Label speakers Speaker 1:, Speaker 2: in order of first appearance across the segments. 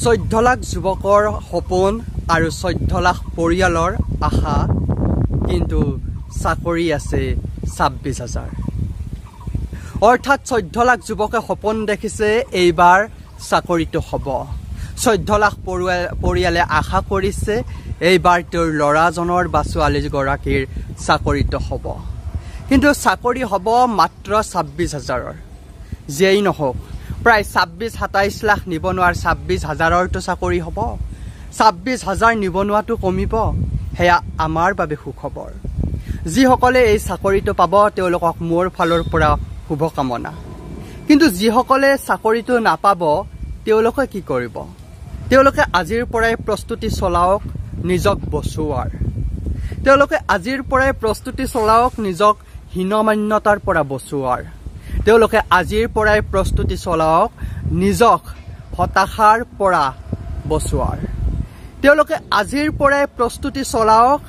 Speaker 1: 14 লাখ যুৱকৰ সপোন আৰু 14 লাখ পৰিয়ালৰ আশা, কিন্তু চাকৰি আছে 26,000। অৰ্থাৎ 14 লাখ যুৱকে সপোন দেখিছে এইবাৰ চাকৰিটো হ'ব। 14 লাখ পৰিয়ালে আশা কৰিছে এইবাৰ তেওঁৰ ল'ৰাজনৰ বা ছোৱালীগৰাকীৰ চাকৰিটো হ'ব। কিন্তু চাকৰি হ'ব মাত্ৰ 26,000। যেই নহওক প্ৰায় 26-27 লাখ নিবনুৱাৰ 26,000ৰটো চাকৰি হ'ব। 26,000 নিবনুৱাটো কমিব, সেয়া আমাৰ বাবে সুখবৰ। যিসকলে এই চাকৰিটো পাব তেওঁলোকক মোৰ ফালৰ পৰা শুভকামনা। কিন্তু যিসকলে চাকৰিটো নাপাব তেওঁলোকে কি কৰিব? তেওঁলোকে আজিৰ পৰাই প্ৰস্তুতি চলাওক নিজক বচোৱাৰ। তেওঁলোকে আজিৰ পৰাই প্ৰস্তুতি চলাওক নিজক হীনমান্যতাৰ পৰা বচোৱাৰ। তেওঁলোকে আজিৰ পৰাই প্ৰস্তুতি চলাওক নিজক হতাশাৰ পৰা বচোৱাৰ। তেওঁলোকে আজিৰ পৰাই প্ৰস্তুতি চলাওক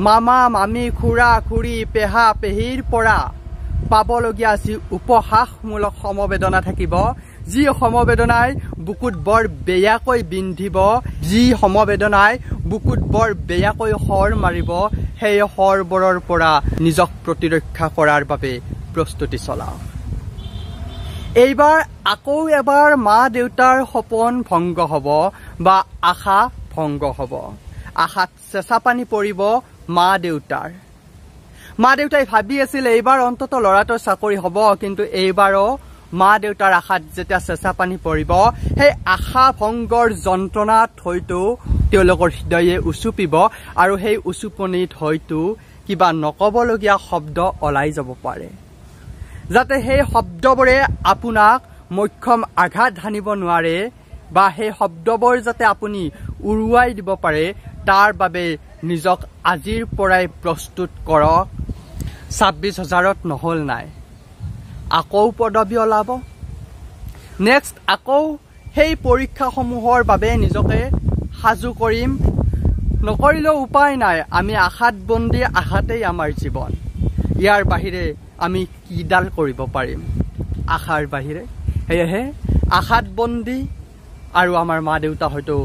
Speaker 1: মামা মামী খুৰা খুৰী পেহা পেহীৰ পৰা পাবলগীয়া যি উপহাসমূলক সমবেদনা থাকিব, যি সমবেদনাই বুকুত বৰ বেয়াকৈ বিন্ধিব, যি সমবেদনাই বুকুত বৰ বেয়াকৈ শৰ মাৰিব, সেই শৰবোৰৰ পৰা নিজক প্ৰতিৰক্ষা কৰাৰ বাবে প্ৰস্তুতি চলাওক। এইবাৰ আকৌ এবাৰ মা দেউতাৰ সপোন ভংগ হ'ব বা আশা ভংগ হ'ব। আশাত চেঁচা পানী পৰিব মা দেউতাৰ। মা দেউতাই ভাবি আছিল এইবাৰ অন্তত ল'ৰাটোৰ চাকৰি হ'ব, কিন্তু এইবাৰো মা দেউতাৰ আশাত যেতিয়া চেঁচা পানী পৰিব, সেই আশা ভংগৰ যন্ত্ৰণাত হয়তো তেওঁলোকৰ হৃদয়ে উচুপিব আৰু সেই উচুপনিত হয়তো কিবা নকবলগীয়া শব্দ ওলাই যাব পাৰে, যাতে সেই শব্দবোৰে আপোনাক মক্ষম আঘাত হানিব নোৱাৰে বা সেই শব্দবোৰ যাতে আপুনি উৰুৱাই দিব পাৰে, তাৰ বাবে নিজক আজিৰ পৰাই প্ৰস্তুত কৰক। 26,000ত নহ'ল নাই, আকৌ পদবী ওলাব। নেক্সট আকৌ সেই পৰীক্ষাসমূহৰ বাবে নিজকে সাজু কৰিম। নকৰিলেও উপায় নাই, আমি আশাত বন্দী, আশাতেই আমাৰ জীৱন। ইয়াৰ বাহিৰে আমি কিডাল কৰিব পাৰিম আশাৰ বাহিৰে? সেয়েহে আশাত বন্দী আৰু আমাৰ মা দেউতা হয়তো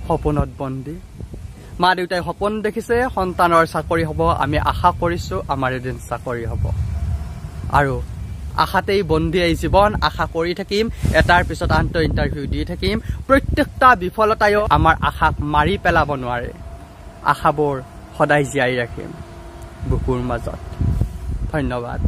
Speaker 1: সপোনত বন্দী। মা দেউতাই সপোন দেখিছে সন্তানৰ চাকৰি হ'ব, আমি আশা কৰিছোঁ আমাৰ এদিন চাকৰি হ'ব। আৰু আশাতেই বন্দী এই জীৱন, আশা কৰি থাকিম, এটাৰ পিছত আনটো ইণ্টাৰভিউ দি থাকিম। প্ৰত্যেকটা বিফলতায়ো আমাৰ আশাক মাৰি পেলাব নোৱাৰে। আশাবোৰ সদায় জীয়াই ৰাখিম বুকুৰ মাজত। ধন্যবাদ।